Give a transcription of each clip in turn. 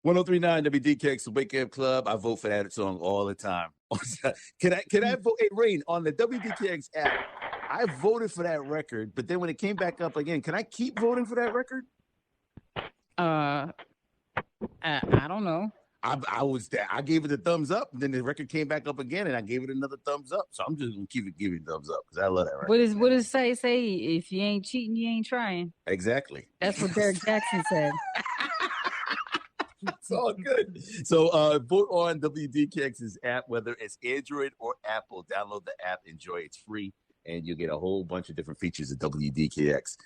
1039 WDKX, the Wake Up Club. I vote for that song all the time. Can I vote? Hey, Rain, on the WDKX app, I voted for that record, but then when it came back up again, can I keep voting for that record? I don't know. I gave it a thumbs up, and then the record came back up again, and I gave it another thumbs up. So I'm just gonna keep it giving thumbs up because I love that record. What does say? If you ain't cheating, you ain't trying. Exactly. That's what Derek Jackson said. It's all good. So vote on WDKX's app, whether it's Android or Apple. Download the app, enjoy. It's free, and you'll get a whole bunch of different features of WDKX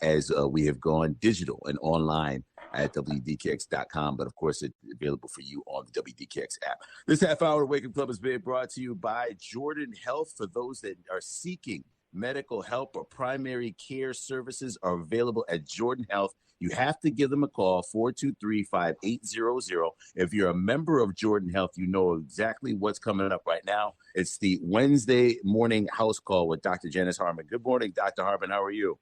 as we have gone digital and online at WDKX.com. But of course, it's available for you on the WDKX app. This half hour Wake Up Club is being brought to you by Jordan Health. For those that are seeking medical help or primary care services are available at Jordan Health. You have to give them a call, 423-5800. If you're a member of Jordan Health, you know exactly what's coming up right now. It's the Wednesday morning house call with Dr. Janice Harbin. Good morning, Dr. Harbin. How are you?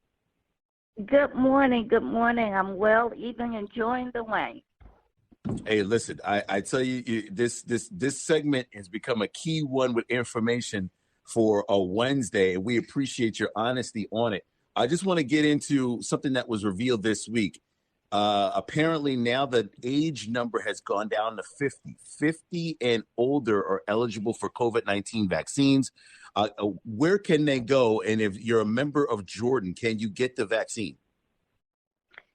Good morning. Good morning. I'm well, even enjoying the rain. Hey, listen, I tell you, this segment has become a key one with information for a Wednesday, and we appreciate your honesty on it. I just want to get into something that was revealed this week. Apparently now the age number has gone down to 50. 50 and older are eligible for COVID-19 vaccines. Where can they go? And if you're a member of Jordan, can you get the vaccine?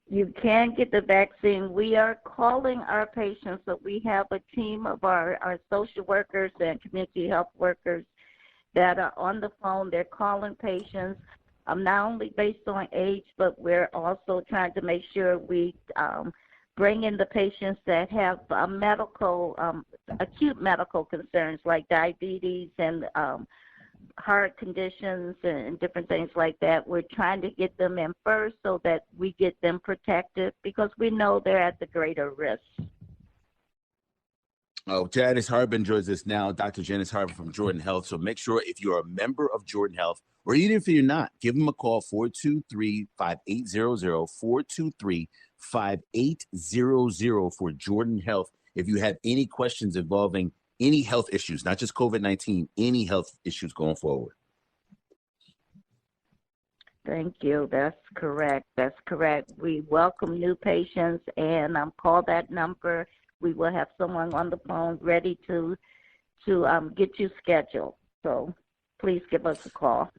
You can get the vaccine. We are calling our patients, so we have a team of our social workers and community health workers that are on the phone. They're calling patients. Not only based on age, but we're also trying to make sure we bring in the patients that have acute medical concerns like diabetes and heart conditions and different things like that. We're trying to get them in first so that we get them protected because we know they're at the greater risk. Oh, Janice Harbin joins us now, Dr. Janice Harbin from Jordan Health. So make sure if you're a member of Jordan Health, or even if you're not, give them a call, 423-5800, 423-5800 for Jordan Health. If you have any questions involving any health issues, not just COVID-19, any health issues going forward. Thank you. That's correct. That's correct. We welcome new patients, and call that number. We will have someone on the phone ready to get you scheduled. So please give us a call.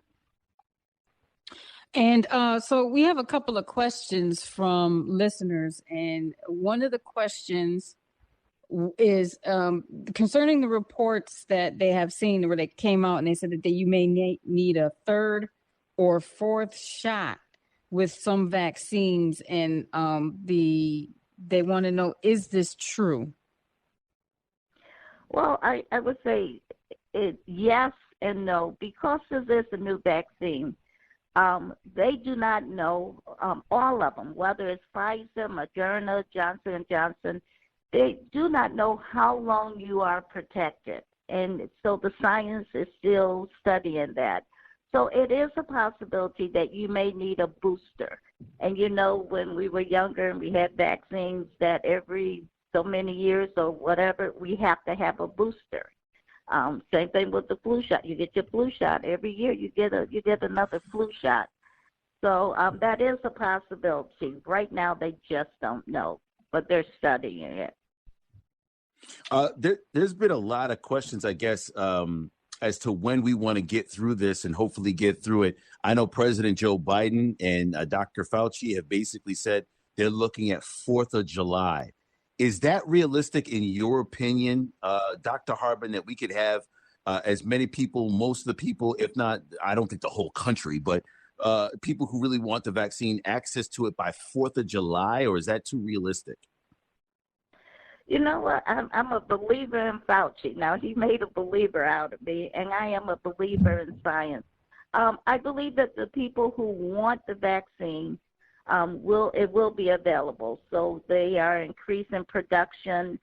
And so we have a couple of questions from listeners, and one of the questions is concerning the reports that they have seen where they came out and they said that you may need a third or fourth shot with some vaccines, and they want to know, is this true? Well, I would say yes and no. Because of this, a new vaccine, they do not know, all of them, whether it's Pfizer, Moderna, Johnson & Johnson, they do not know how long you are protected. And so the science is still studying that. So it is a possibility that you may need a booster. And when we were younger and we had vaccines that every so many years or whatever, we have to have a booster. Same thing with the flu shot. You get your flu shot every year. You get another flu shot. So that is a possibility. Right now, they just don't know, but they're studying it. There's been a lot of questions, I guess, as to when we want to get through this and hopefully get through it. I know President Joe Biden and Dr. Fauci have basically said they're looking at 4th of July. Is that realistic in your opinion, Dr. Harbin, that we could have as many people, most of the people, if not, I don't think the whole country, but people who really want the vaccine, access to it by 4th of July, or is that too realistic? You know what? I'm a believer in Fauci. Now, he made a believer out of me, and I am a believer in science. I believe that the people who want the vaccine will be available. So they are increasing production.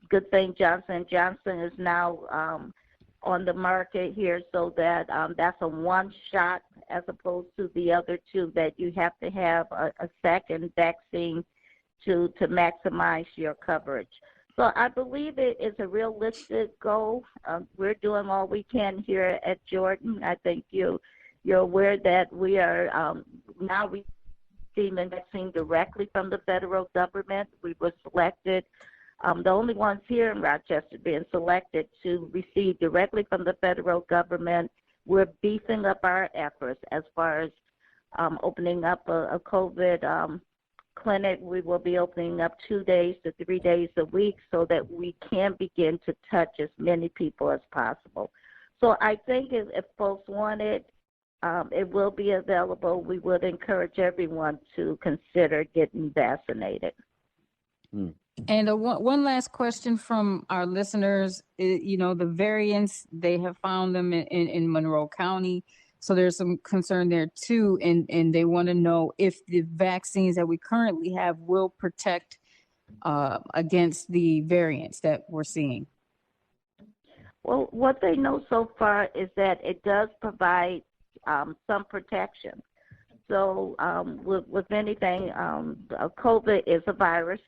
Good thing Johnson & Johnson is now on the market here, so that that's a one shot as opposed to the other two that you have to have a second vaccine to maximize your coverage. So I believe it is a realistic goal. We're doing all we can here at Jordan. I think you're aware that we are now receiving vaccine directly from the federal government. We were selected, the only ones here in Rochester being selected to receive directly from the federal government. We're beefing up our efforts as far as opening up a COVID clinic. We will be opening up 2 days to 3 days a week so that we can begin to touch as many people as possible. So I think if folks want it, it will be available. We would encourage everyone to consider getting vaccinated. And one last question from our listeners. The variants, they have found them in Monroe County. So there's some concern there too, and they want to know if the vaccines that we currently have will protect against the variants that we're seeing. Well, what they know so far is that it does provide some protection. So with anything, COVID is a virus,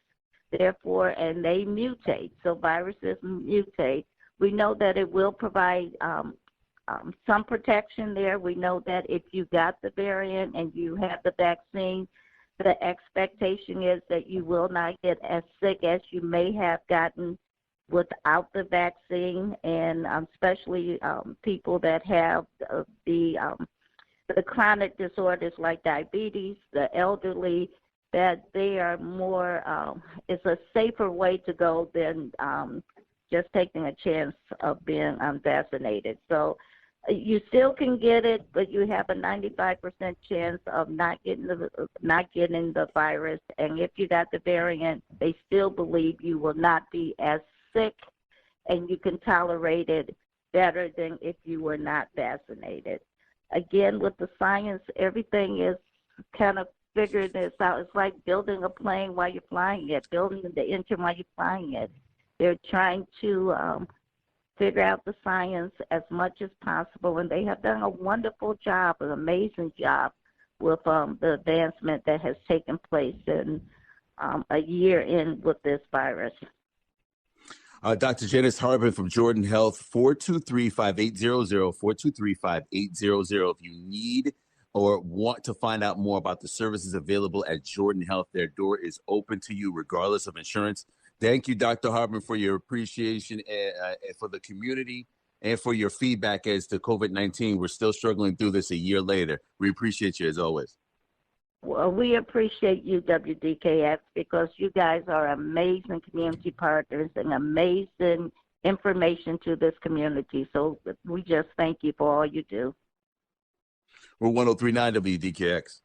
therefore, and they mutate. So viruses mutate. We know that it will provide some protection there. We know that if you got the variant and you have the vaccine, the expectation is that you will not get as sick as you may have gotten without the vaccine, and especially people that have the chronic disorders like diabetes, the elderly, that they are more, it's a safer way to go than just taking a chance of being unvaccinated. So you still can get it, but you have a 95% chance of not getting the virus. And if you got the variant, they still believe you will not be as sick, and you can tolerate it better than if you were not vaccinated. Again, with the science, everything is kind of figuring this out. It's like building a plane while you're flying it, building the engine while you're flying it. They're trying to figure out the science as much as possible, and they have done a wonderful job, an amazing job with the advancement that has taken place in a year in with this virus. Dr. Janice Harbin from Jordan Health, 423-5800, 423-5800. If you need or want to find out more about the services available at Jordan Health, their door is open to you regardless of insurance. Thank you, Dr. Harbin, for your appreciation for the community and for your feedback as to COVID-19. We're still struggling through this a year later. We appreciate you as always. Well, we appreciate you, WDKX, because you guys are amazing community partners and amazing information to this community. So we just thank you for all you do. We're 103.9 WDKX.